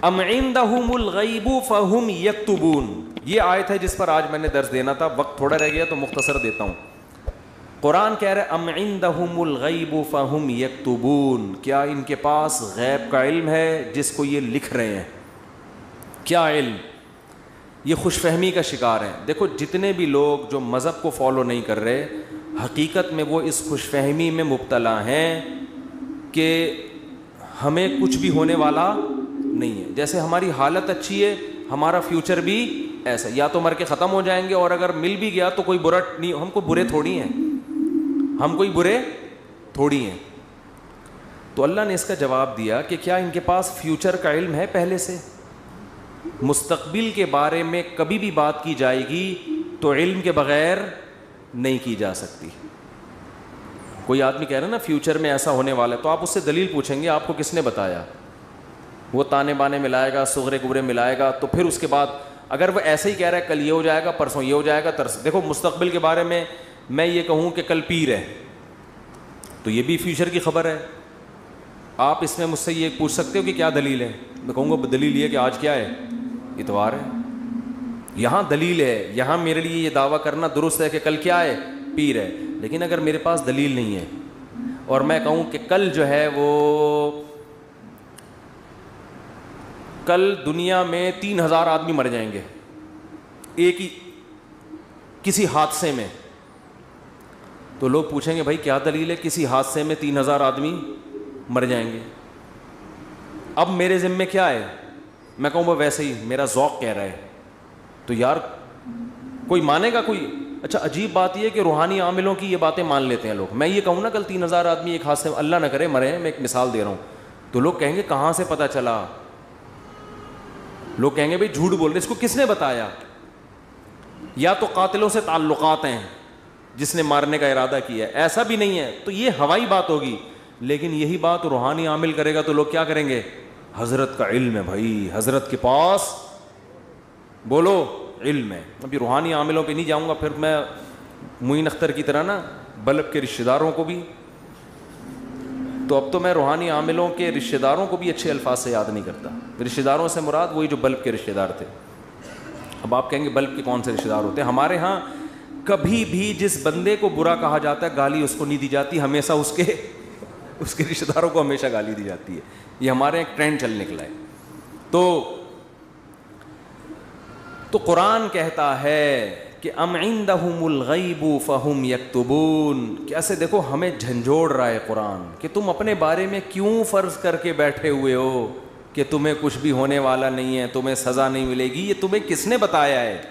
ام عندہم الغیب فہم یکتبون. یہ آیت ہے جس پر آج میں نے درس دینا تھا, وقت تھوڑا رہ گیا تو مختصر دیتا ہوں. قرآن کہہ رہا ہے ام عندہم الغیب فہم یکتبون, کیا ان کے پاس غیب کا علم ہے جس کو یہ لکھ رہے ہیں. کیا علم؟ یہ خوش فہمی کا شکار ہیں. دیکھو جتنے بھی لوگ جو مذہب کو فالو نہیں کر رہے, حقیقت میں وہ اس خوش فہمی میں مبتلا ہیں کہ ہمیں کچھ بھی ہونے والا نہیں ہے. جیسے ہماری حالت اچھی ہے, ہمارا فیوچر بھی ایسا, یا تو مر کے ختم ہو جائیں گے, اور اگر مل بھی گیا تو کوئی برا نہیں, ہم کوئی برے تھوڑی ہیں, ہم کوئی برے تھوڑی ہیں. تو اللہ نے اس کا جواب دیا کہ کیا ان کے پاس فیوچر کا علم ہے پہلے سے؟ مستقبل کے بارے میں کبھی بھی بات کی جائے گی تو علم کے بغیر نہیں کی جا سکتی. کوئی آدمی کہہ رہا ہے نا فیوچر میں ایسا ہونے والا ہے, تو آپ اس سے دلیل پوچھیں گے آپ کو کس نے بتایا؟ وہ تانے بانے ملائے گا, صغرے کبرے ملائے گا, تو پھر اس کے بعد اگر وہ ایسے ہی کہہ رہا ہے کل یہ ہو جائے گا, پرسوں یہ ہو جائے گا, دیکھو مستقبل کے بارے میں یہ کہوں کہ کل پیر ہے تو یہ بھی فیوچر کی خبر ہے. آپ اس میں مجھ سے یہ پوچھ سکتے ہو کہ کیا دلیل ہے؟ میں کہوں گا دلیل یہ کہ آج کیا ہے, اتوار ہے. یہاں دلیل ہے, یہاں میرے لیے یہ دعویٰ کرنا درست ہے کہ کل کیا ہے, پیر ہے. لیکن اگر میرے پاس دلیل نہیں ہے اور میں کہوں کہ کل جو ہے وہ کل دنیا میں 3000 آدمی مر جائیں گے ایک ہی کسی حادثے میں, تو لوگ پوچھیں گے بھائی کیا دلیل ہے کسی حادثے میں 3000 آدمی مر جائیں گے؟ اب میرے ذمے کیا ہے؟ میں کہوں وہ ویسے ہی میرا ذوق کہہ رہا ہے, تو یار کوئی مانے گا کوئی؟ اچھا عجیب بات یہ ہے کہ روحانی عاملوں کی یہ باتیں مان لیتے ہیں لوگ. میں یہ کہوں نا کل 3000 آدمی ایک حادثے میں, اللہ نہ کرے مرے ہیں, میں ایک مثال دے رہا ہوں, تو لوگ کہیں گے کہاں سے پتہ چلا؟ لوگ کہیں گے بھائی جھوٹ بول رہے, اس کو کس نے بتایا؟ یا تو قاتلوں سے تعلقات ہیں جس نے مارنے کا ارادہ کیا ہے, ایسا بھی نہیں ہے تو یہ ہوائی بات ہوگی. لیکن یہی بات روحانی عامل کرے گا تو لوگ کیا کریں گے؟ حضرت کا علم ہے بھائی, حضرت کے پاس بولو علم ہے. ابھی روحانی عاملوں پہ نہیں جاؤں گا, پھر میں معین اختر کی طرح نا بلب کے رشتہ داروں کو بھی, تو اب تو میں روحانی عاملوں کے رشتہ داروں کو بھی اچھے الفاظ سے یاد نہیں کرتا. رشتہ داروں سے مراد وہی جو بلب کے رشتہ دار تھے. اب آپ کہیں گے بلب کے کون سے رشتہ دار ہوتے ہیں؟ ہمارے ہاں کبھی بھی جس بندے کو برا کہا جاتا ہے گالی اس کو نہیں دی جاتی, ہمیشہ اس کے رشتہ داروں کو ہمیشہ گالی دی جاتی ہے. یہ ہمارے ایک ٹرینڈ چل نکلا ہے. تو قرآن کہتا ہے کہ ام عندہم الغیب فہم یکتبون. کیسے دیکھو ہمیں جھنجھوڑ رہا ہے قرآن کہ تم اپنے بارے میں کیوں فرض کر کے بیٹھے ہوئے ہو کہ تمہیں کچھ بھی ہونے والا نہیں ہے, تمہیں سزا نہیں ملے گی. یہ تمہیں کس نے بتایا ہے؟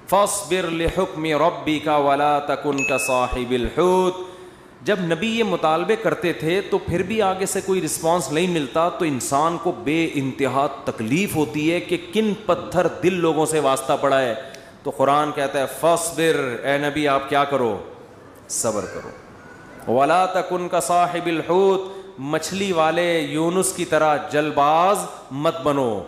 فاصبر لحکم ربک ولا تکن کصاحب الحوت. جب نبی یہ مطالبے کرتے تھے تو پھر بھی آگے سے کوئی رسپانس نہیں ملتا تو انسان کو بے انتہا تکلیف ہوتی ہے کہ کن پتھر دل لوگوں سے واسطہ پڑا ہے. تو قرآن کہتا ہے فاصبر, اے نبی آپ کیا کرو؟ صبر کرو. ولا تکن کصاحب الحوت, مچھلی والے یونس کی طرح جل باز مت بنو.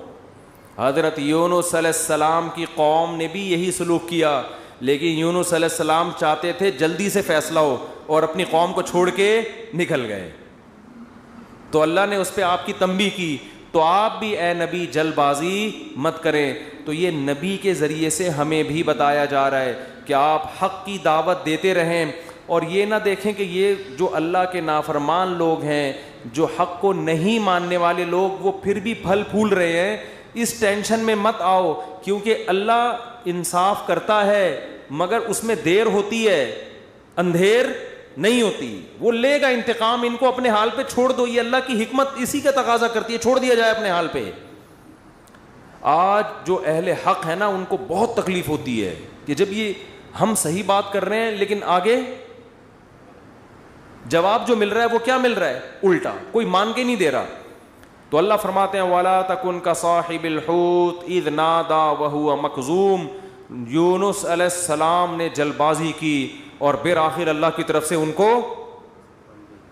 حضرت یونس علیہ السلام کی قوم نے بھی یہی سلوک کیا, لیکن یونس علیہ السلام چاہتے تھے جلدی سے فیصلہ ہو اور اپنی قوم کو چھوڑ کے نکل گئے. تو اللہ نے اس پہ آپ کی تنبیہ کی, تو آپ بھی اے نبی جلد بازی مت کریں. تو یہ نبی کے ذریعے سے ہمیں بھی بتایا جا رہا ہے کہ آپ حق کی دعوت دیتے رہیں, اور یہ نہ دیکھیں کہ یہ جو اللہ کے نافرمان لوگ ہیں, جو حق کو نہیں ماننے والے لوگ, وہ پھر بھی پھل پھول رہے ہیں. اس ٹینشن میں مت آؤ, کیونکہ اللہ انصاف کرتا ہے مگر اس میں دیر ہوتی ہے, اندھیر نہیں ہوتی. وہ لے گا انتقام, ان کو اپنے حال پہ چھوڑ دو. یہ اللہ کی حکمت اسی کا تقاضا کرتی ہے, چھوڑ دیا جائے اپنے حال پہ. آج جو اہل حق ہے نا ان کو بہت تکلیف ہوتی ہے کہ جب یہ ہم صحیح بات کر رہے ہیں لیکن آگے جواب جو مل رہا ہے وہ کیا مل رہا ہے؟ الٹا, کوئی مان کے نہیں دے رہا. تو اللہ فرماتے ہیں وَلَا تَكُنْ كَصَاحِبِ الْحُوتِ إِذْ نَادَى وَهُوَ مَكْظُومٌ. یونس علیہ السلام نے جلد بازی کی اور بالآخر اللہ کی طرف سے ان کو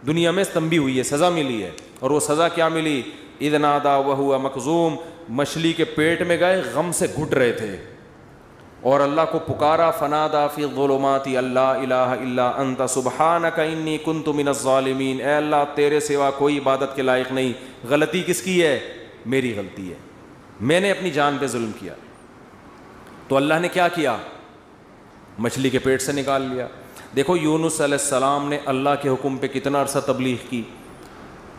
دنیا میں تنبیہ ہوئی ہے, سزا ملی ہے. اور وہ سزا کیا ملی؟ اذ نادا وہو مخزوم, مچھلی کے پیٹ میں گئے, غم سے گھٹ رہے تھے اور اللہ کو پکارا. فنادا فی الظلمات اللہ الہ الا انت سبحانک انی کنت من الظالمین. اے اللہ تیرے سوا کوئی عبادت کے لائق نہیں. غلطی کس کی ہے؟ میری غلطی ہے, میں نے اپنی جان پہ ظلم کیا. تو اللہ نے کیا کیا؟ مچھلی کے پیٹ سے نکال لیا. دیکھو یونس علیہ السلام نے اللہ کے حکم پہ کتنا عرصہ تبلیغ کی,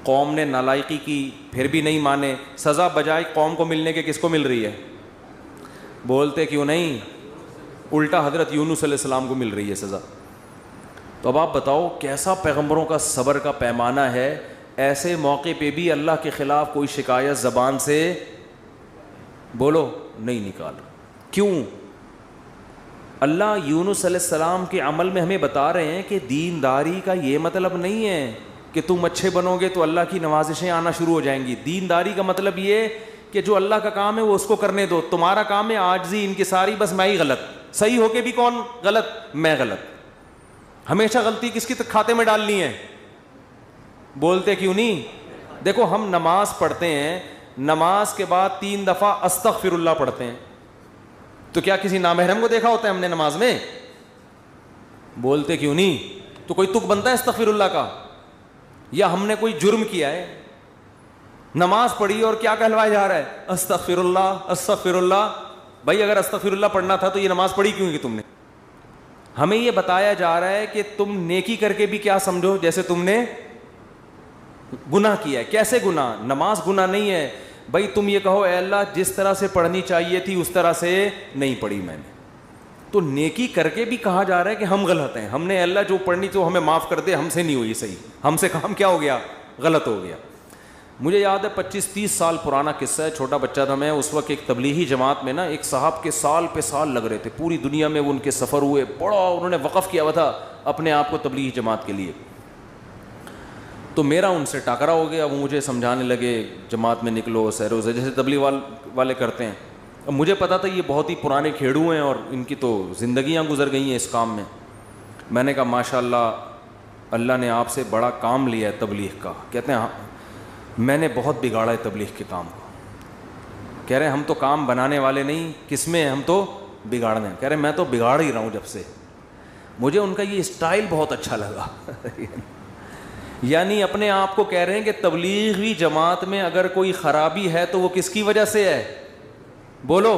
قوم نے نالائقی کی, پھر بھی نہیں مانے. سزا بجائے قوم کو ملنے کے کس کو مل رہی ہے؟ بولتے کیوں نہیں؟ الٹا حضرت یونس علیہ السلام کو مل رہی ہے سزا. تو اب آپ بتاؤ کیسا پیغمبروں کا صبر کا پیمانہ ہے. ایسے موقع پہ بھی اللہ کے خلاف کوئی شکایت زبان سے بولو نہیں نکال. کیوں؟ اللہ یونس علیہ السلام کے عمل میں ہمیں بتا رہے ہیں کہ دینداری کا یہ مطلب نہیں ہے کہ تم اچھے بنو گے تو اللہ کی نوازشیں آنا شروع ہو جائیں گی. دینداری کا مطلب یہ کہ جو اللہ کا کام ہے وہ اس کو کرنے دو. تمہارا کام ہے عاجزی انکساری, بس میں ہی غلط, صحیح ہو کے بھی کون غلط؟ میں غلط. ہمیشہ غلطی کس کی کھاتے میں ڈالنی ہے؟ بولتے کیوں نہیں؟ دیکھو ہم نماز پڑھتے ہیں, نماز کے بعد 3 دفعہ استغفر اللہ پڑھتے ہیں, تو کیا کسی نامحرم کو دیکھا ہوتا ہے ہم نے نماز میں؟ بولتے کیوں نہیں؟ تو کوئی تک بنتا ہے استغفر اللہ کا؟ یا ہم نے کوئی جرم کیا ہے, نماز پڑھی اور کیا کہلوایا جا رہا ہے؟ استغفر اللہ استغفر اللہ. بھائی اگر استغفر اللہ پڑھنا تھا تو یہ نماز پڑھی کیوں کہ تم نے؟ ہمیں یہ بتایا جا رہا ہے کہ تم نیکی کر کے بھی کیا سمجھو جیسے تم نے گناہ کیا ہے. کیسے گناہ؟ نماز گناہ نہیں ہے بھائی. تم یہ کہو اے اللہ جس طرح سے پڑھنی چاہیے تھی اس طرح سے نہیں پڑھی میں نے, تو نیکی کر کے بھی کہا جا رہا ہے کہ ہم غلط ہیں. ہم نے اللہ جو پڑھنی تو ہمیں معاف کر دے, ہم سے نہیں ہوئی صحیح, ہم سے کام کیا ہو گیا؟ غلط ہو گیا. مجھے یاد ہے 25-30 سال پرانا قصہ ہے, چھوٹا بچہ تھا میں اس وقت. ایک تبلیغی جماعت میں نا ایک صاحب کے سال پہ سال لگ رہے تھے, پوری دنیا میں وہ ان کے سفر ہوئے, بڑا انہوں نے وقف کیا ہوا تھا اپنے آپ کو تبلیغی جماعت کے لیے. تو میرا ان سے ٹاکرا ہو گیا. وہ مجھے سمجھانے لگے جماعت میں نکلو سیر و جیسے تبلیغ والے کرتے ہیں. اب مجھے پتا تھا یہ بہت ہی پرانے کھیڑو ہیں اور ان کی تو زندگیاں گزر گئی ہیں اس کام میں. میں نے کہا ماشاء اللہ اللہ نے آپ سے بڑا کام لیا ہے تبلیغ کا. کہتے ہیں ہاں میں نے بہت بگاڑا ہے تبلیغ کے کام کو. کہہ رہے ہم تو کام بنانے والے نہیں, کس میں ہم تو بگاڑنے. کہہ رہے میں تو بگاڑ ہی رہا ہوں جب سے. مجھے ان کا یہ اسٹائل بہت اچھا لگا. یعنی اپنے آپ کو کہہ رہے ہیں کہ تبلیغی جماعت میں اگر کوئی خرابی ہے تو وہ کس کی وجہ سے ہے؟ بولو.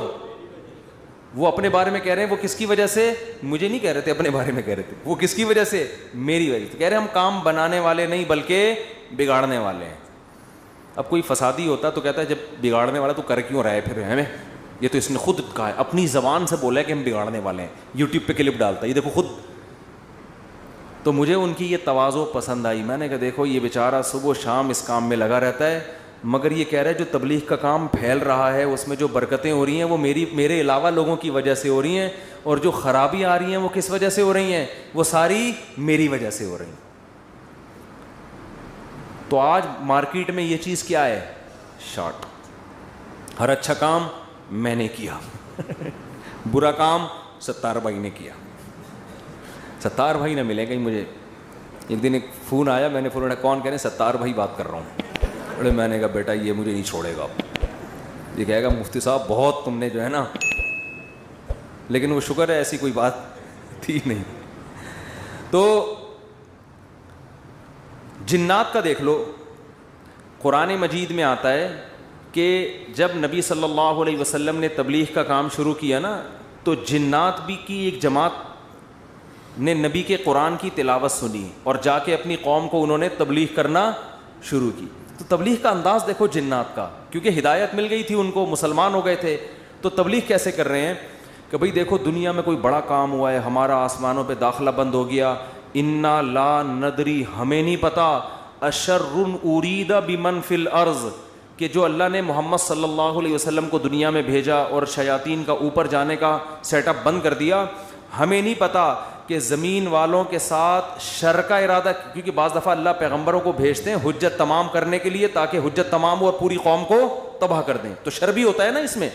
وہ اپنے بارے میں کہہ رہے ہیں وہ کس کی وجہ سے؟ مجھے نہیں کہہ رہے تھے, اپنے بارے میں کہہ رہے تھے. وہ کس کی وجہ سے؟ میری وجہ سے. کہہ رہے ہم کام بنانے والے نہیں بلکہ بگاڑنے والے ہیں. اب کوئی فسادی ہوتا تو کہتا ہے جب بگاڑنے والا تو کر کیوں رہا ہے پھر ہمیں؟ یہ تو اس نے خود کہا ہے, اپنی زبان سے بولا ہے کہ ہم بگاڑنے والے ہیں. یوٹیوب پہ کلپ ڈالتا ہے, یہ دیکھو خود. تو مجھے ان کی یہ تواضع پسند آئی. میں نے کہا دیکھو یہ بیچارہ صبح و شام اس کام میں لگا رہتا ہے, مگر یہ کہہ رہا ہے جو تبلیغ کا کام پھیل رہا ہے اس میں جو برکتیں ہو رہی ہیں وہ میرے علاوہ لوگوں کی وجہ سے ہو رہی ہیں, اور جو خرابی آ رہی ہیں وہ کس وجہ سے ہو رہی ہیں؟ وہ ساری میری وجہ سے ہو رہی ہیں. تو آج مارکیٹ میں یہ چیز کیا ہے؟ شارٹ. ہر اچھا کام میں نے کیا, برا کام ستار بھائی نے کیا. ستار بھائی نہ ملے کہیں مجھے. ایک دن ایک فون آیا, میں نے فون اٹھایا, کون؟ کہہ رہے ستار بھائی بات کر رہا ہوں. ارے میں نے کہا بیٹا یہ مجھے نہیں چھوڑے گا. یہ کہے گا مفتی صاحب بہت تم نے جو ہے نا, لیکن وہ شکر ہے ایسی کوئی بات تھی نہیں. تو جنات کا دیکھ لو, قرآن مجید میں آتا ہے کہ جب نبی صلی اللہ علیہ وسلم نے تبلیغ کا کام شروع کیا نا, تو جنات بھی کی ایک جماعت نے نبی کے قرآن کی تلاوت سنی اور جا کے اپنی قوم کو انہوں نے تبلیغ کرنا شروع کی. تو تبلیغ کا انداز دیکھو جنات کا, کیونکہ ہدایت مل گئی تھی ان کو, مسلمان ہو گئے تھے. تو تبلیغ کیسے کر رہے ہیں کہ بھئی دیکھو دنیا میں کوئی بڑا کام ہوا ہے, ہمارا آسمانوں پہ داخلہ بند ہو گیا, انا لا ندری ہمیں نہیں پتا, اشر ارید بمن فی الارض کہ جو اللہ نے محمد صلی اللہ علیہ وسلم کو دنیا میں بھیجا اور شیاطین کا اوپر جانے کا سیٹ اپ بند کر دیا, ہمیں نہیں پتا کہ زمین والوں کے ساتھ شر کا ارادہ, کیونکہ بعض دفعہ اللہ پیغمبروں کو بھیجتے ہیں حجت تمام کرنے کے لیے تاکہ حجت تمام ہو اور پوری قوم کو تباہ کر دیں, تو شر بھی ہوتا ہے نا اس میں.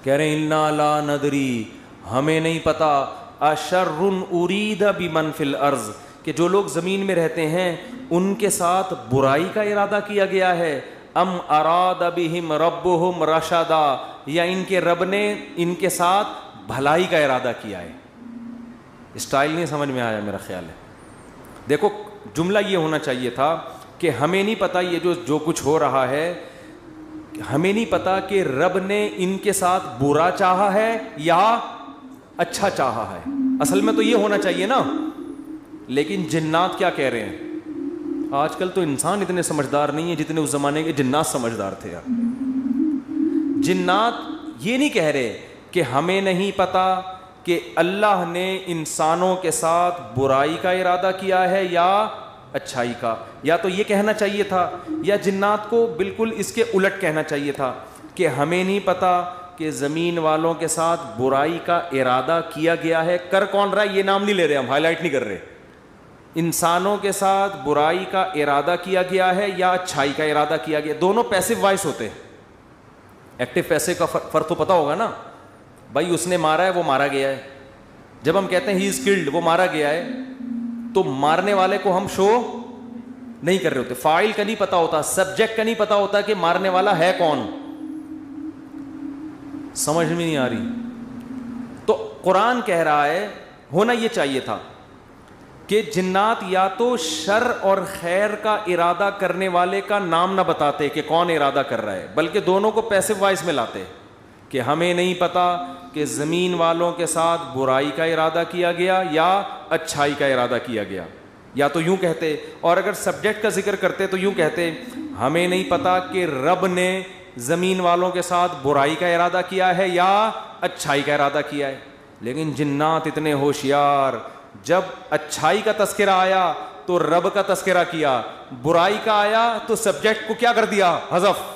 کہہ رہے ہیں انا لا ندری ہمیں نہیں پتا, اشر ارید بمن فی الارض کہ جو لوگ زمین میں رہتے ہیں ان کے ساتھ برائی کا ارادہ کیا گیا ہے, ام اراد بہم ربہم رشدا یا ان کے رب نے ان کے ساتھ بھلائی کا ارادہ کیا ہے. اسٹائل نہیں سمجھ میں آیا میرا خیال ہے. دیکھو جملہ یہ ہونا چاہیے تھا کہ ہمیں نہیں پتا یہ جو کچھ ہو رہا ہے ہمیں نہیں پتا کہ رب نے ان کے ساتھ برا چاہا ہے یا اچھا چاہا ہے. اصل میں تو یہ ہونا چاہیے نا. لیکن جنات کیا کہہ رہے ہیں؟ آج کل تو انسان اتنے سمجھدار نہیں ہیں جتنے اس زمانے کے جنات سمجھدار تھے یار. جنات یہ نہیں کہہ رہے کہ ہمیں نہیں پتا کہ اللہ نے انسانوں کے ساتھ برائی کا ارادہ کیا ہے یا اچھائی کا. یا تو یہ کہنا چاہیے تھا, یا جنات کو بالکل اس کے الٹ کہنا چاہیے تھا کہ ہمیں نہیں پتا کہ زمین والوں کے ساتھ برائی کا ارادہ کیا گیا ہے. کر کون رہا ہے یہ نام نہیں لے رہے, ہم ہائی لائٹ نہیں کر رہے. انسانوں کے ساتھ برائی کا ارادہ کیا گیا ہے یا اچھائی کا ارادہ کیا گیا. دونوں پیسو وائس ہوتے ہیں. ایکٹیو پیسے کا فرق تو پتا ہوگا نا. بھائی اس نے مارا ہے, وہ مارا گیا ہے. جب ہم کہتے ہیں ہی از کلڈ, وہ مارا گیا ہے, تو مارنے والے کو ہم شو نہیں کر رہے ہوتے. فاعل کا نہیں پتا ہوتا, سبجیکٹ کا نہیں پتا ہوتا کہ مارنے والا ہے کون. سمجھ میں نہیں آ رہی. تو قرآن کہہ رہا ہے ہونا یہ چاہیے تھا کہ جنات یا تو شر اور خیر کا ارادہ کرنے والے کا نام نہ بتاتے کہ کون ارادہ کر رہا ہے, بلکہ دونوں کو پیسو وائس میں لاتے کہ ہمیں نہیں پتا کہ زمین والوں کے ساتھ برائی کا ارادہ کیا گیا یا اچھائی کا ارادہ کیا گیا. یا تو یوں کہتے, اور اگر سبجیکٹ کا ذکر کرتے تو یوں کہتے ہمیں نہیں پتا کہ رب نے زمین والوں کے ساتھ برائی کا ارادہ کیا ہے یا اچھائی کا ارادہ کیا ہے. لیکن جنات اتنے ہوشیار, جب اچھائی کا تذکرہ آیا تو رب کا تذکرہ کیا, برائی کا آیا تو سبجیکٹ کو کیا کر دیا, حذف.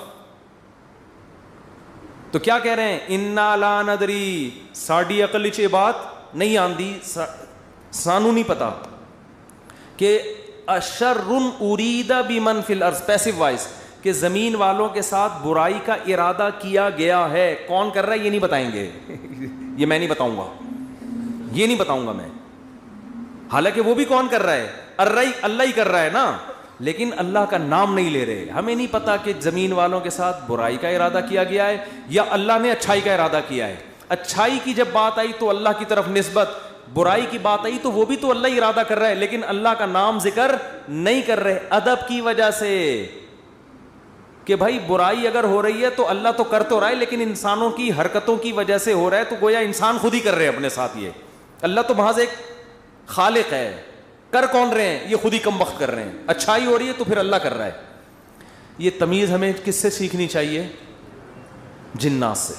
تو کیا کہہ رہے ہیں, انا لا ندری, ساڈی عقل چ بات نہیں آندی, سانو نہیں پتا کہ اشر ارید بمن فی الارض, پیسو وائس, کہ زمین والوں کے ساتھ برائی کا ارادہ کیا گیا ہے. کون کر رہا ہے یہ نہیں بتائیں گے. یہ میں نہیں بتاؤں گا, یہ نہیں بتاؤں گا میں. حالانکہ وہ بھی کون کر رہا ہے, اللہ ہی کر رہا ہے نا, لیکن اللہ کا نام نہیں لے رہے. ہمیں نہیں پتا کہ زمین والوں کے ساتھ برائی کا ارادہ کیا گیا ہے یا اللہ نے اچھائی کا ارادہ کیا ہے. اچھائی کی جب بات آئی تو اللہ کی طرف نسبت, برائی کی بات آئی تو وہ بھی تو اللہ ہی ارادہ کر رہا ہے, لیکن اللہ کا نام ذکر نہیں کر رہے. ادب کی وجہ سے کہ بھائی برائی اگر ہو رہی ہے تو اللہ تو کر تو رہا ہے, لیکن انسانوں کی حرکتوں کی وجہ سے ہو رہا ہے, تو گویا انسان خود ہی کر رہے ہیں اپنے ساتھ. یہ اللہ تو محض ایک خالق ہے, کر کون رہے ہیں, یہ خود ہی کم وقت کر رہے ہیں. اچھائی ہو رہی ہے تو پھر اللہ کر رہا ہے. یہ تمیز ہمیں کس سے سیکھنی چاہیے, جنات سے.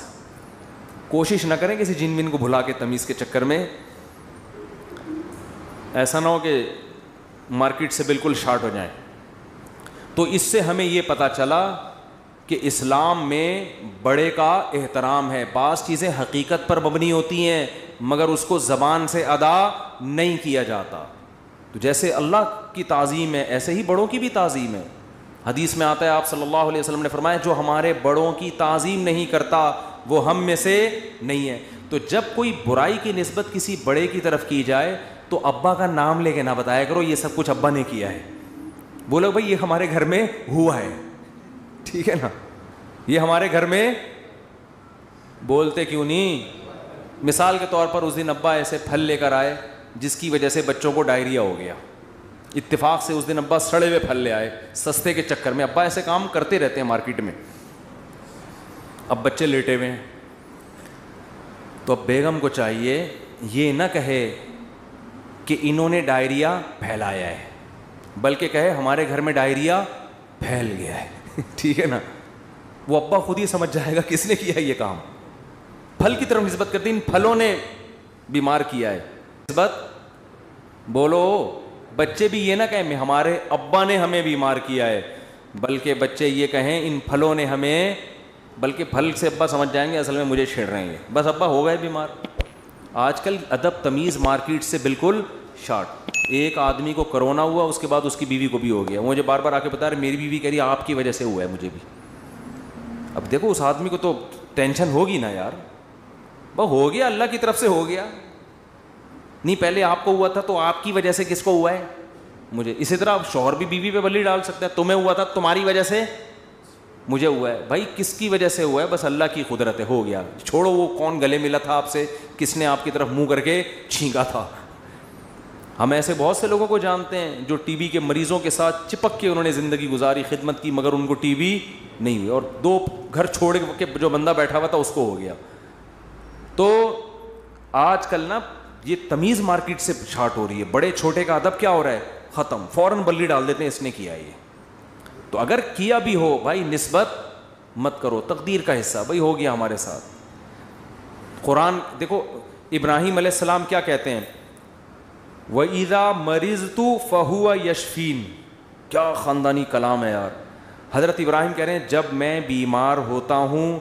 کوشش نہ کریں کسی جن ون کو بھلا کے تمیز کے چکر میں, ایسا نہ ہو کہ مارکیٹ سے بالکل شارٹ ہو جائیں. تو اس سے ہمیں یہ پتہ چلا کہ اسلام میں بڑے کا احترام ہے. بعض چیزیں حقیقت پر مبنی ہوتی ہیں مگر اس کو زبان سے ادا نہیں کیا جاتا. تو جیسے اللہ کی تعظیم ہے ایسے ہی بڑوں کی بھی تعظیم ہے. حدیث میں آتا ہے, آپ صلی اللہ علیہ وسلم نے فرمایا جو ہمارے بڑوں کی تعظیم نہیں کرتا وہ ہم میں سے نہیں ہے. تو جب کوئی برائی کی نسبت کسی بڑے کی طرف کی جائے تو ابا کا نام لے کے نہ بتایا کرو یہ سب کچھ ابا نے کیا ہے. بولو بھائی یہ ہمارے گھر میں ہوا ہے, ٹھیک ہے نا, یہ ہمارے گھر میں. بولتے کیوں نہیں؟ مثال کے طور پر اس دن ابا ایسے پھل لے کر آئے جس کی وجہ سے بچوں کو ڈائریا ہو گیا. اتفاق سے اس دن ابا سڑے ہوئے پھل لے آئے سستے کے چکر میں. ابا ایسے کام کرتے رہتے ہیں مارکیٹ میں. اب بچے لیٹے ہوئے ہیں تو اب بیگم کو چاہیے یہ نہ کہے کہ انہوں نے ڈائریا پھیلایا ہے, بلکہ کہے ہمارے گھر میں ڈائریا پھیل گیا ہے. ٹھیک ہے نا, وہ ابا خود ہی سمجھ جائے گا کس نے کیا یہ کام. پھل کی طرف نسبت کرتے ہیں, ان پھلوں نے بیمار کیا ہے. نسبت بولو, بچے بھی یہ نہ کہیں ہمارے ابا نے ہمیں بیمار کیا ہے, بلکہ بچے یہ کہیں ان پھلوں نے ہمیں, بلکہ پھل سے ابا سمجھ جائیں گے اصل میں مجھے چھیڑ رہے ہیں, بس ابا ہو گئے بیمار. آج کل ادب تمیز مارکیٹ سے بالکل شارٹ. ایک آدمی کو کرونا ہوا, اس کے بعد اس کی بیوی کو بھی ہو گیا. مجھے بار بار آ کے بتا رہے میری بیوی کہہ رہی آپ کی وجہ سے ہوا ہے مجھے بھی. اب دیکھو اس آدمی کو تو ٹینشن ہوگی نا یار, وہ ہو گیا اللہ کی طرف سے ہو گیا, نہیں پہلے آپ کو ہوا تھا تو آپ کی وجہ سے کس کو ہوا ہے, مجھے. اسی طرح شوہر بھی بیوی پہ بلی ڈال سکتا ہے, تمہیں ہوا تھا تمہاری وجہ سے مجھے ہوا ہے. بھائی کس کی وجہ سے ہوا ہے, بس اللہ کی قدرت ہے, ہو گیا. چھوڑو وہ کون گلے ملا تھا آپ سے, کس نے آپ کی طرف منہ کر کے چھینکا تھا. ہم ایسے بہت سے لوگوں کو جانتے ہیں جو ٹی بی کے مریضوں کے ساتھ چپک کے انہوں نے زندگی گزاری, خدمت کی, مگر ان کو ٹی بی نہیں ہوئی, اور 2 گھر چھوڑ کے جو بندہ بیٹھا ہوا تھا اس کو ہو گیا. تو آج کل نا یہ تمیز مارکیٹ سے شارٹ ہو رہی ہے, بڑے چھوٹے کا ادب کیا ہو رہا ہے, ختم, فوراً بلی ڈال دیتے ہیں اس نے کیا یہ. تو اگر کیا بھی ہو بھائی نسبت مت کرو, تقدیر کا حصہ بھائی ہو گیا ہمارے ساتھ. قرآن دیکھو ابراہیم علیہ السلام کیا کہتے ہیں, وَإِذَا مَرِضْتُ فَهُوَ يَشْفِينِ, کیا خاندانی کلام ہے یار. حضرت ابراہیم کہہ رہے ہیں جب میں بیمار ہوتا ہوں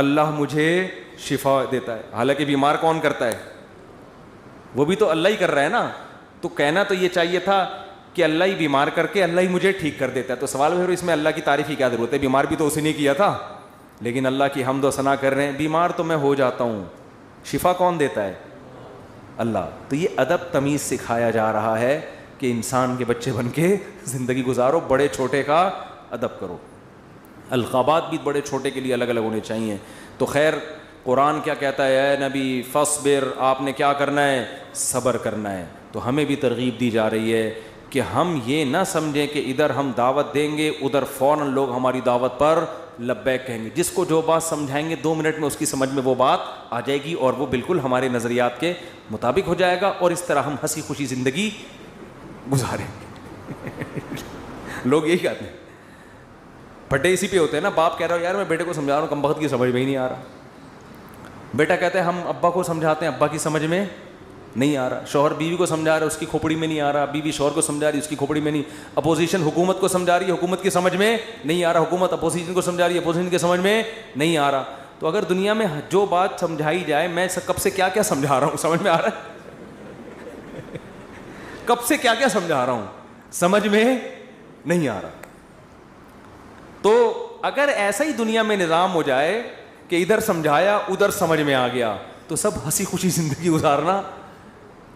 اللہ مجھے شفا دیتا ہے. حالانکہ بیمار کون کرتا ہے, وہ بھی تو اللہ ہی کر رہا ہے نا. تو کہنا تو یہ چاہیے تھا کہ اللہ ہی بیمار کر کے اللہ ہی مجھے ٹھیک کر دیتا ہے. تو سوال پھر اس میں اللہ کی تعریف کی کیا ضرورت ہے, بیمار بھی تو اسی نے کیا تھا. لیکن اللہ کی حمد و ثنا کر رہے ہیں, بیمار تو میں ہو جاتا ہوں, شفا کون دیتا ہے, اللہ. تو یہ ادب تمیز سکھایا جا رہا ہے کہ انسان کے بچے بن کے زندگی گزارو, بڑے چھوٹے کا ادب کرو. القابات بھی بڑے چھوٹے کے لیے الگ الگ ہونے چاہیے. تو خیر قرآن کیا کہتا ہے, اے نبی فاصبر, آپ نے کیا کرنا ہے, صبر کرنا ہے. تو ہمیں بھی ترغیب دی جا رہی ہے کہ ہم یہ نہ سمجھیں کہ ادھر ہم دعوت دیں گے ادھر فوراً لوگ ہماری دعوت پر لبیک کہیں گے. جس کو جو بات سمجھائیں گے 2 منٹ میں اس کی سمجھ میں وہ بات آ جائے گی اور وہ بالکل ہمارے نظریات کے مطابق ہو جائے گا, اور اس طرح ہم ہنسی خوشی زندگی گزاریں گے. لوگ یہی کہتے ہیں, پھٹے اسی پہ ہوتے ہیں نا. باپ کہہ رہا ہو یار میں بیٹے کو سمجھا رہا ہوں, کم بخت کی سمجھ میں ہی نہیں آ رہا. بیٹا کہتے ہیں ہم ابا کو سمجھاتے ہیں, ابا کی سمجھ میں نہیں آ رہا. شوہر بیوی کو سمجھا رہا ہے, اس کی کھوپڑی میں نہیں آ رہا. بیوی شوہر کو سمجھا رہی ہے, اس کی کھوپڑی میں نہیں. اپوزیشن حکومت کو سمجھا رہی ہے, حکومت کی سمجھ میں نہیں آ رہا. حکومت اپوزیشن کو سمجھا رہی ہے, اپوزیشن کی سمجھ میں نہیں آ رہا. تو اگر دنیا میں جو بات سمجھائی جائے, میں کب سے کیا کیا سمجھا رہا ہوں, سمجھ میں آ رہا ہے, کب سے کیا کیا سمجھا رہا ہوں, سمجھ میں نہیں آ رہا. تو اگر ایسا ہی دنیا میں نظام ہو جائے کہ ادھر سمجھایا ادھر سمجھ میں آ گیا, تو سب ہنسی خوشی زندگی گزارنا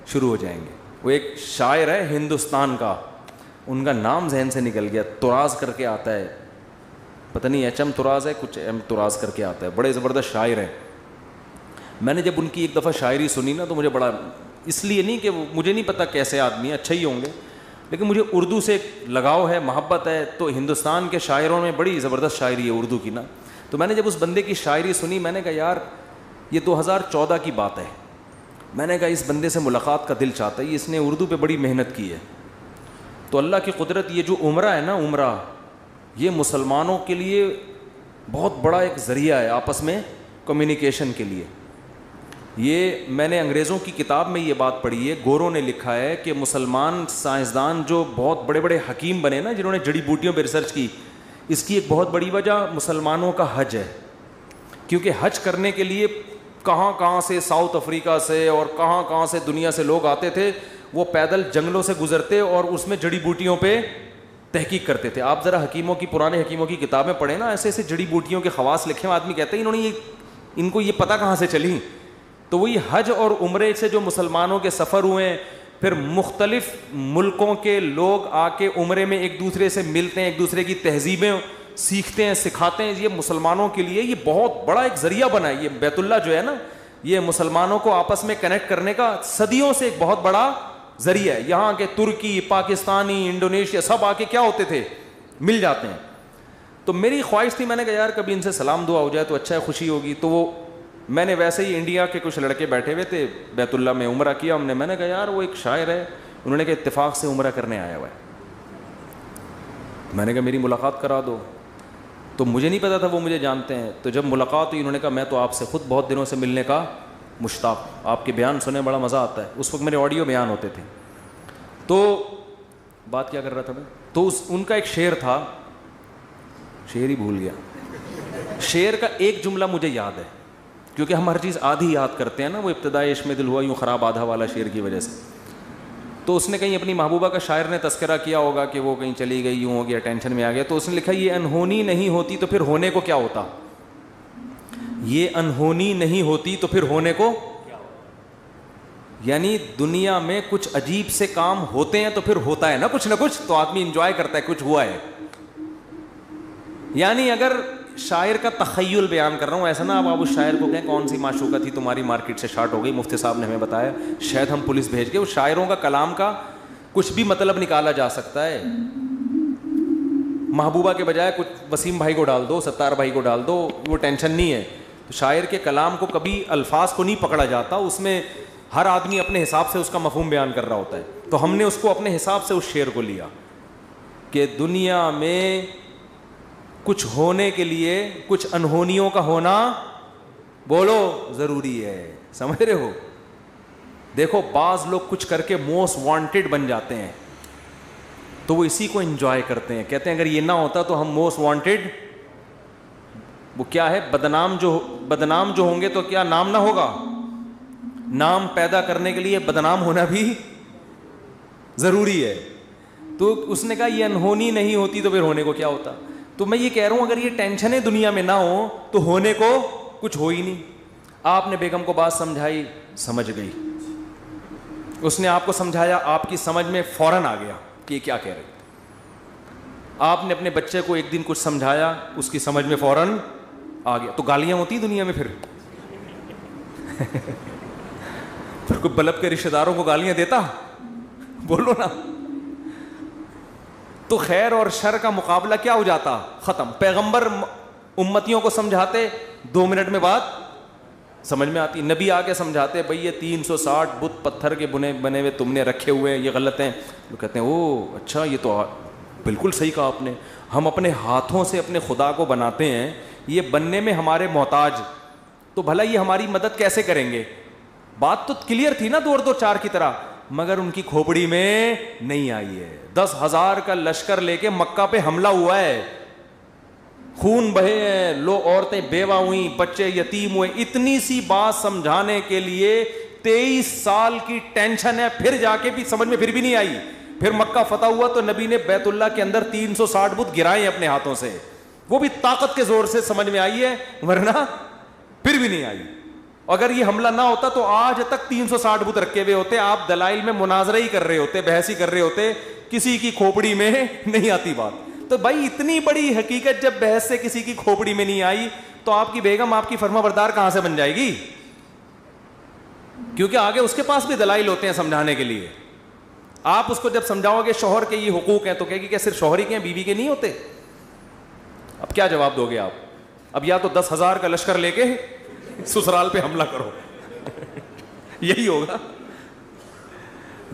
شروع ہو جائیں گے. وہ ایک شاعر ہے ہندوستان کا, ان کا نام ذہن سے نکل گیا, تراز کر کے آتا ہے, پتہ نہیں ایچ ایم تراز ہے, کچھ ایم تراز کر کے آتا ہے, بڑے زبردست شاعر ہیں. میں نے جب ان کی ایک دفعہ شاعری سنی نا تو مجھے بڑا, اس لیے نہیں کہ مجھے نہیں پتہ کیسے آدمی ہیں, اچھے ہی ہوں گے, لیکن مجھے اردو سے لگاؤ ہے, محبت ہے. تو ہندوستان کے شاعروں میں بڑی زبردست شاعری ہے اردو کی نا. تو میں نے جب اس بندے کی شاعری سنی, میں نے کہا یار یہ 2014 کی بات ہے. میں نے کہا اس بندے سے ملاقات کا دل چاہتا ہے, اس نے اردو پہ بڑی محنت کی ہے. تو اللہ کی قدرت, یہ جو عمرہ ہے نا, عمرہ یہ مسلمانوں کے لیے بہت بڑا ایک ذریعہ ہے آپس میں کمیونیکیشن کے لیے. یہ میں نے انگریزوں کی کتاب میں یہ بات پڑھی ہے, گوروں نے لکھا ہے کہ مسلمان سائنسدان جو بہت بڑے بڑے حکیم بنے نا, جنہوں نے جڑی بوٹیوں پہ ریسرچ کی, اس کی ایک بہت بڑی وجہ مسلمانوں کا حج ہے. کیونکہ حج کرنے کے لیے کہاں کہاں سے, ساؤتھ افریقہ سے اور کہاں کہاں سے دنیا سے لوگ آتے تھے. وہ پیدل جنگلوں سے گزرتے اور اس میں جڑی بوٹیوں پہ تحقیق کرتے تھے. آپ ذرا حکیموں کی, پرانے حکیموں کی کتابیں پڑھیں نا, ایسے ایسے جڑی بوٹیوں کے خواص لکھے ہیں. آدمی کہتے ہیں انہوں نے ان کو یہ پتہ کہاں سے چلی. تو وہی حج اور عمرے سے جو مسلمانوں کے سفر ہوئے, پھر مختلف ملکوں کے لوگ آ کے عمرے میں ایک دوسرے سے ملتے ہیں, ایک دوسرے کی تہذیبیں سیکھتے ہیں, سکھاتے ہیں. یہ مسلمانوں کے لیے یہ بہت بڑا ایک ذریعہ بنا ہے. یہ بیت اللہ جو ہے نا, یہ مسلمانوں کو آپس میں کنیکٹ کرنے کا صدیوں سے ایک بہت بڑا ذریعہ ہے. یہاں کے ترکی, پاکستانی, انڈونیشیا سب آ کے کیا ہوتے تھے, مل جاتے ہیں. تو میری خواہش تھی, میں نے کہا یار کبھی ان سے سلام دعا ہو جائے تو اچھا ہے, خوشی ہوگی. تو وہ میں نے ویسے ہی, انڈیا کے کچھ لڑکے بیٹھے ہوئے تھے, بیت اللہ میں عمرہ کیا ہم نے. میں نے کہا یار وہ ایک شاعر ہے, انہوں نے کہا اتفاق سے عمرہ کرنے آیا ہوا ہے. میں نے کہا میری ملاقات کرا دو. تو مجھے نہیں پتا تھا وہ مجھے جانتے ہیں. تو جب ملاقات ہوئی, انہوں نے کہا میں تو آپ سے خود بہت دنوں سے ملنے کا مشتاق, آپ کے بیان سنے بڑا مزہ آتا ہے. اس وقت میرے آڈیو بیان ہوتے تھے. تو بات کیا کر رہا تھا میں, تو ان کا ایک شعر تھا, شعر ہی بھول گیا. شعر کا ایک جملہ مجھے یاد ہے, کیونکہ ہم ہر چیز آدھی یاد کرتے ہیں نا. وہ ابتدائی عشق میں دل ہوا یوں خراب آدھا والا شعر کی وجہ سے. تو اس نے کہیں اپنی محبوبہ کا شاعر نے تذکرہ کیا ہوگا کہ وہ کہیں چلی گئی, یوں ہو گیا, ٹینشن میں آ گیا. تو اس نے لکھا یہ انہونی نہیں ہوتی تو پھر ہونے کو کیا ہوتا. یہ انہونی نہیں ہوتی تو پھر ہونے کو, یعنی دنیا میں کچھ عجیب سے کام ہوتے ہیں تو پھر ہوتا ہے نا کچھ, تو آدمی انجوائے کرتا ہے کچھ ہوا ہے. یعنی اگر شاعر کا تخیل بیان کر رہا ہوں, ایسا نا اب آپ اس شاعر کو کہیں کون سی معشوقہ تھی تمہاری مارکیٹ سے شارٹ ہو گئی, مفتی صاحب نے ہمیں بتایا, شاید ہم پولیس بھیج کے. اس شاعروں کا کلام کا کچھ بھی مطلب نکالا جا سکتا ہے. محبوبہ کے بجائے کچھ وسیم بھائی کو ڈال دو, ستار بھائی کو ڈال دو, وہ ٹینشن نہیں ہے. تو شاعر کے کلام کو کبھی الفاظ کو نہیں پکڑا جاتا, اس میں ہر آدمی اپنے حساب سے اس کا مفہوم بیان کر رہا ہوتا ہے. تو ہم نے اس کو اپنے حساب سے اس شعر کو لیا کہ دنیا میں کچھ ہونے کے لیے کچھ انہونیوں کا ہونا بولو ضروری ہے. سمجھ رہے ہو؟ دیکھو بعض لوگ کچھ کر کے موسٹ وانٹیڈ بن جاتے ہیں تو وہ اسی کو انجوائے کرتے ہیں, کہتے ہیں اگر یہ نہ ہوتا تو ہم موسٹ وانٹیڈ, وہ کیا ہے, بدنام جو ہوں گے تو کیا نام نہ ہوگا. نام پیدا کرنے کے لیے بدنام ہونا بھی ضروری ہے. تو اس نے کہا یہ انہونی نہیں ہوتی تو پھر ہونے کو کیا ہوتا. تو میں یہ کہہ رہا ہوں اگر یہ ٹینشنیں دنیا میں نہ ہو تو ہونے کو کچھ ہو ہی نہیں. آپ نے بیگم کو بات سمجھائی, سمجھ گئی. اس نے آپ کو سمجھایا, آپ کی سمجھ میں فوراً آ گیا کہ یہ کیا کہہ رہے. آپ نے اپنے بچے کو ایک دن کچھ سمجھایا, اس کی سمجھ میں فوراً آ گیا. تو گالیاں ہوتی دنیا میں پھر پھر کوئی بلب کے رشتہ داروں کو گالیاں دیتا, بولو نا. تو خیر اور شر کا مقابلہ کیا ہو جاتا, ختم. پیغمبر امتیوں کو سمجھاتے, 2 منٹ میں بات سمجھ میں آتی. نبی آ کے سمجھاتے, بھئی یہ 360 بت پتھر کے بنے ہوئے تم نے رکھے ہوئے ہیں, یہ غلط ہیں. وہ کہتے ہیں او اچھا, یہ تو بالکل صحیح کہا آپ نے. ہم اپنے ہاتھوں سے اپنے خدا کو بناتے ہیں, یہ بننے میں ہمارے محتاج, تو بھلا یہ ہماری مدد کیسے کریں گے. بات تو کلیئر تھی نا, 2-4 کی طرح, مگر ان کی کھوپڑی میں نہیں آئی ہے. 10,000 کا لشکر لے کے مکہ پہ حملہ ہوا ہے, خون بہے ہیں, لو عورتیں بیوہ ہوئیں, بچے یتیم ہوئے. اتنی سی بات سمجھانے کے لیے 23 سال کی ٹینشن ہے, پھر جا کے بھی سمجھ میں پھر بھی نہیں آئی. پھر مکہ فتح ہوا تو نبی نے بیت اللہ کے اندر 360 بت گرائے اپنے ہاتھوں سے, وہ بھی طاقت کے زور سے سمجھ میں آئی ہے, ورنہ پھر بھی نہیں آئی. اگر یہ حملہ نہ ہوتا تو آج تک 360 بت رکھے ہوئے ہوتے, آپ دلائل میں مناظرہ ہی کر رہے ہوتے, بحث ہی کر رہے ہوتے, کسی کی کھوپڑی میں نہیں آتی بات. تو بھائی اتنی بڑی حقیقت جب بحث سے کسی کی کھوپڑی میں نہیں آئی تو آپ کی بیگم آپ کی فرما بردار کہاں سے بن جائے گی, کیونکہ آگے اس کے پاس بھی دلائل ہوتے ہیں سمجھانے کے لیے. آپ اس کو جب سمجھاؤ گے شوہر کے یہ حقوق ہیں تو کہے گی کہ صرف شوہر ہی کے ہیں, بیوی کے نہیں ہوتے. اب کیا جواب دو گے آپ؟ اب یا تو 10,000 کا لشکر لے کے سسرال پہ حملہ کرو یہی ہوگا.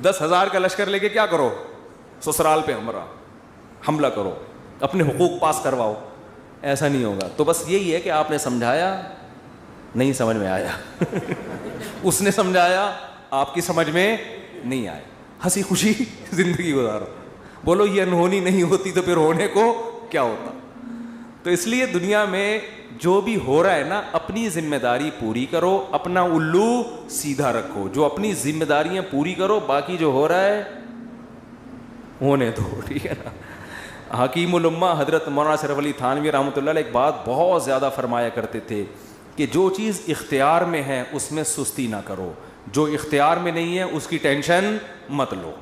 10,000 کا لشکر لے کے کیا کرو, سسرال پہ حملہ کرو, اپنے حقوق پاس کرواؤ. ایسا نہیں ہوگا. تو بس یہی ہے کہ آپ نے سمجھایا, نہیں سمجھ میں آیا اس نے سمجھایا, آپ کی سمجھ میں نہیں آیا. ہنسی خوشی زندگی گزارو. بولو یہ انہونی نہیں ہوتی تو پھر ہونے کو کیا ہوتا. تو اس لیے دنیا میں جو بھی ہو رہا ہے نا, اپنی ذمہ داری پوری کرو, اپنا الو سیدھا رکھو. جو اپنی ذمہ داریاں پوری کرو, باقی جو ہو رہا ہے ہونے دو, ٹھیک ہے نا. حکیم الامہ حضرت مولانا اشرف علی تھانوی رحمۃ اللہ علیہ ایک بات بہت زیادہ فرمایا کرتے تھے کہ جو چیز اختیار میں ہے اس میں سستی نہ کرو, جو اختیار میں نہیں ہے اس کی ٹینشن مت لو.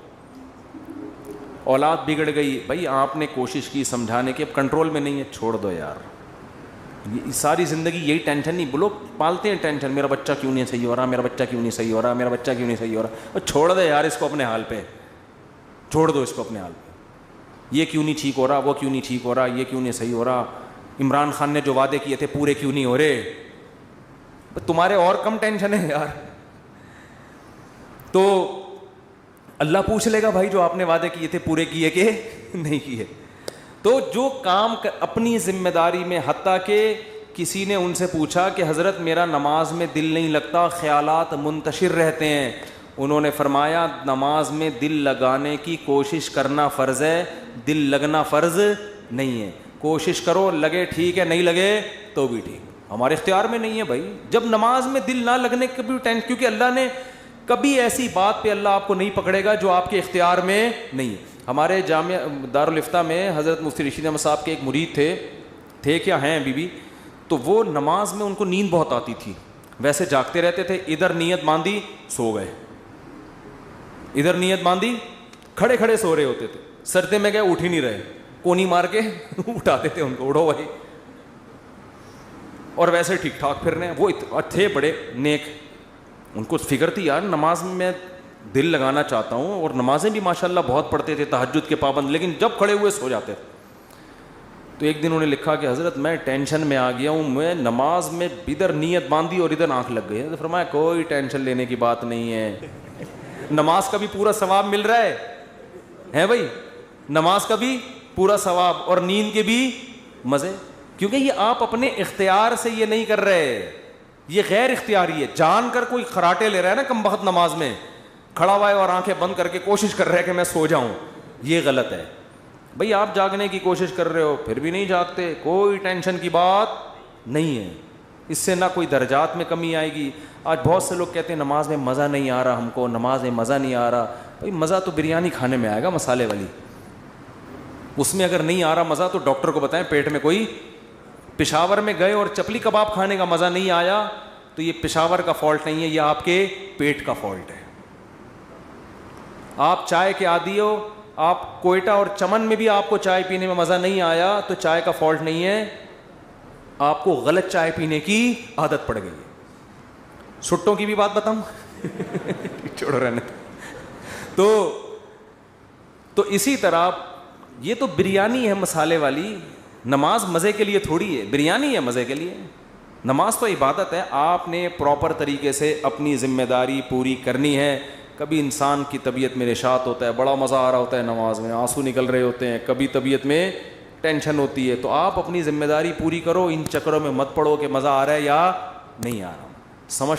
اولاد بگڑ گئی, بھائی آپ نے کوشش کی سمجھانے کی, اب کنٹرول میں نہیں ہے, چھوڑ دو یار. یہ ساری زندگی یہی ٹینشن نہیں, بولو پالتے ہیں ٹینشن, میرا بچہ کیوں نہیں صحیح ہو رہا, میرا بچہ کیوں نہیں صحیح ہو رہا, میرا بچہ کیوں نہیں صحیح ہو رہا. اور چھوڑ دے یار اس کو اپنے حال پہ, چھوڑ دو اس کو اپنے حال پہ. یہ کیوں نہیں ٹھیک ہو رہا, وہ کیوں نہیں ٹھیک ہو رہا, یہ کیوں نہیں صحیح ہو رہا, عمران خان نے جو وعدے کیے تھے پورے کیوں نہیں ہو رہے. تمہارے اور کم ٹینشن ہے یار. تو اللہ پوچھ لے گا بھائی جو آپ نے وعدے کیے تھے پورے کیے کہ نہیں کیے. تو جو کام اپنی ذمہ داری میں, حتیٰ کہ کسی نے ان سے پوچھا کہ حضرت میرا نماز میں دل نہیں لگتا, خیالات منتشر رہتے ہیں. انہوں نے فرمایا نماز میں دل لگانے کی کوشش کرنا فرض ہے, دل لگنا فرض نہیں ہے. کوشش کرو, لگے ٹھیک ہے, نہیں لگے تو بھی ٹھیک, ہمارے اختیار میں نہیں ہے بھائی. جب نماز میں دل نہ لگنے کا بھی ٹینشن, کیونکہ اللہ نے کبھی ایسی بات پہ اللہ آپ کو نہیں پکڑے گا جو آپ کے اختیار میں نہیں ہے. ہمارے جامعہ دارالفتہ میں حضرت مفتی رشید احمد صاحب کے ایک مرید تھے کیا ہیں ابھی بھی, تو وہ نماز میں ان کو نیند بہت آتی تھی, ویسے جاگتے رہتے تھے, ادھر نیت باندھی سو گئے, ادھر نیت باندھی کھڑے کھڑے سو رہے ہوتے تھے, سجدے میں گئے اٹھ ہی نہیں رہے, کونی مار کے اٹھاتے تھے ان کو, اٹھو بھائی. اور ویسے ٹھیک ٹھاک پھر رہے ہیں. وہ تھے بڑے نیک, ان کو فکر تھی یار نماز میں دل لگانا چاہتا ہوں, اور نمازیں بھی ماشاءاللہ بہت پڑھتے تھے, تہجد کے پابند, لیکن جب کھڑے ہوئے سو جاتے تھے. تو ایک دن انہوں نے لکھا کہ حضرت میں ٹینشن میں آ گیا ہوں, میں نماز میں ادھر نیت باندھی اور ادھر آنکھ لگ گئی. تو فرمایا کوئی ٹینشن لینے کی بات نہیں ہے, نماز کا بھی پورا ثواب مل رہا ہے بھائی, نماز کا بھی پورا ثواب اور نیند کے بھی مزے, کیونکہ یہ آپ اپنے اختیار سے یہ نہیں کر رہے, یہ غیر اختیاری ہے. جان کر کوئی خراٹے لے رہا ہے نا کم بخت نماز میں, کھڑا ہوا ہے اور آنکھیں بند کر کے کوشش کر رہا ہے کہ میں سو جاؤں, یہ غلط ہے. بھئی آپ جاگنے کی کوشش کر رہے ہو پھر بھی نہیں جاگتے, کوئی ٹینشن کی بات نہیں ہے, اس سے نہ کوئی درجات میں کمی آئے گی. آج بہت سے لوگ کہتے ہیں نماز میں مزہ نہیں آ رہا, ہم کو نماز میں مزہ نہیں آ رہا. بھئی مزہ تو بریانی کھانے میں آئے گا مسالے والی, اس میں اگر نہیں آ رہا مزہ تو ڈاکٹر کو بتائیں. پیٹ میں کوئی پشاور میں گئے اور چپلی کباب کھانے کا مزہ نہیں آیا تو یہ پشاور کا فالٹ نہیں ہے, یہ آپ کے پیٹ کا فالٹ ہے. آپ چائے کے عادی ہو, آپ کوئٹہ اور چمن میں بھی آپ کو چائے پینے میں مزہ نہیں آیا تو چائے کا فالٹ نہیں ہے, آپ کو غلط چائے پینے کی عادت پڑ گئی ہے. سٹوں کی بھی بات بتاؤں چھوڑو رہنے. تو اسی طرح یہ تو بریانی ہے مسالے والی, نماز مزے کے لیے تھوڑی ہے, بریانی ہے مزے کے لیے. نماز تو عبادت ہے, آپ نے پراپر طریقے سے اپنی ذمہ داری پوری کرنی ہے. کبھی انسان کی طبیعت میں نشاط ہوتا ہے, بڑا مزہ آ رہا ہوتا ہے نماز میں, آنسو نکل رہے ہوتے ہیں, کبھی طبیعت میں ٹینشن ہوتی ہے, تو آپ اپنی ذمہ داری پوری کرو, ان چکروں میں مت پڑو کہ مزہ آ رہا ہے یا نہیں آ رہا. سمجھ